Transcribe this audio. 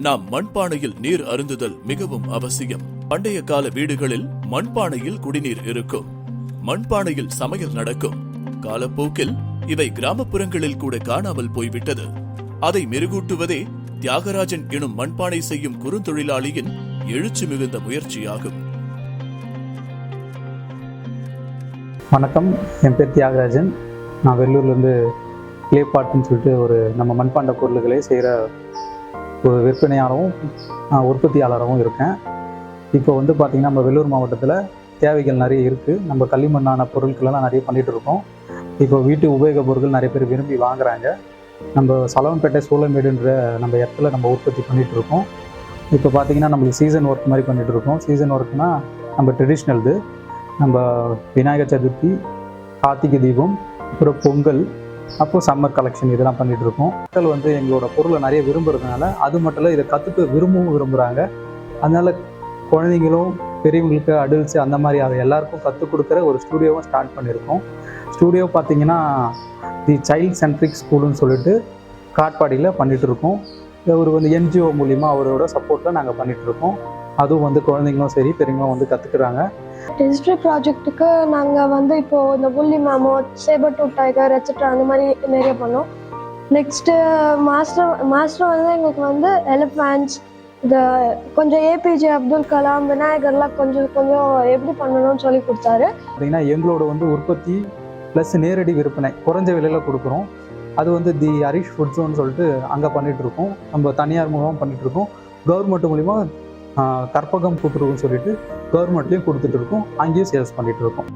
நாம் மண்பானையில் நீர் அருந்துதல் மிகவும் அவசியம். பண்டைய கால வீடுகளில் மண்பானையில் குடிநீர் இருக்கும். மண்பானையில் சமையல் நடக்கும். காலப்போக்கில் இவை கிராமப்புறங்களில் கூட காணாமல் போய்விட்டது. அதை மெருகூட்டுவதே தியாகராஜன் எனும் மண்பானை செய்யும் குறுந்தொழிலாளியின் எழுச்சி மிகுந்த முயற்சியாகும். வணக்கம், என் பேர் தியாகராஜன். நான் வெள்ளூர்லேருந்து கிளேபாட்டுன்னு சொல்லிட்டு நம்ம மண்பாண்ட பொருள்களை செய்கிற ஒரு விற்பனையாளரும் உற்பத்தியாளராகவும் இருக்கேன். இப்போ பார்த்திங்கன்னா நம்ம வெள்ளூர் மாவட்டத்தில் தேவைகள் நிறைய இருக்குது. நம்ம களிமண்ணான பொருட்களெல்லாம் நிறைய பண்ணிகிட்டு இருக்கோம். இப்போ வீட்டு உபயோக பொருட்கள் நிறைய பேர் விரும்பி வாங்குகிறாங்க. நம்ம சலவன்பேட்டை சோளமேடுன்ற நம்ம இடத்துல நம்ம உற்பத்தி பண்ணிகிட்டு இருக்கோம். இப்போ பார்த்திங்கன்னா நம்மளுக்கு சீசன் ஒர்க் மாதிரி பண்ணிகிட்டு இருக்கோம். சீசன் ஒர்க்னால் நம்ம ட்ரெடிஷ்னல்து நம்ம விநாயகர் சதுர்த்தி, கார்த்திகை தீபம், அப்புறம் பொங்கல், அப்போது சம்மர் கலெக்ஷன் இதெல்லாம் பண்ணிகிட்டு இருக்கோம். மக்கள் எங்களோட பொருளை நிறைய விரும்புறதுனால அது மட்டும் இல்லை, இதை கற்றுக்க விரும்புகிறாங்க. அதனால் குழந்தைங்களும் பெரியவங்களுக்கு அடல்ட்ஸு அந்த மாதிரி அதை எல்லாருக்கும் கற்றுக் கொடுக்குற ஒரு ஸ்டூடியோவும் ஸ்டார்ட் பண்ணியிருக்கோம். ஸ்டூடியோ பார்த்திங்கன்னா தி சைல்ட் சென்ட்ரிக் ஸ்கூலுன்னு சொல்லிட்டு காட்பாடியில் பண்ணிகிட்டு இருக்கோம். ஒரு என்ஜிஓ மூலிமா அவரோட சப்போர்ட்டில் நாங்கள் பண்ணிகிட்ருக்கோம். அதுவும் குழந்தைங்களும் சரி பெரியவங்களும் கற்றுக்குறாங்க. டிஜிட்டல் ப்ராஜெக்ட்டுக்கு நாங்கள் இப்போது இந்த புள்ளி mammoth, sabre tooth tiger etcetera அந்த மாதிரி நிறைய பண்ணோம். நெக்ஸ்ட்டு மாஸ்டர் எங்களுக்கு எலிஃபேண்ட்ஸ், இந்த கொஞ்சம் ஏபிஜே அப்துல் கலாம், விநாயகர்லாம் கொஞ்சம் எப்படி பண்ணணும்னு சொல்லி கொடுத்தாரு. பார்த்திங்கன்னா எங்களோட உற்பத்தி ப்ளஸ் நேரடி விற்பனை குறைஞ்ச விலையில் கொடுக்குறோம். அது தி ஹரிஷ் ஃபுட் ஜோன்னு சொல்லிட்டு அங்கே பண்ணிகிட்ருக்கோம். நம்ம தனியார் மூலமாக பண்ணிகிட்ருக்கோம். கவர்மெண்ட் மூலிமா கற்பகம் கூட்டுறவுன்னு சொல்லிட்டு கவர்மெண்ட்லேயும் கொடுத்துட்ருக்கோம். அங்கேயும் சேல்ஸ் பண்ணிகிட்ருக்கோம்.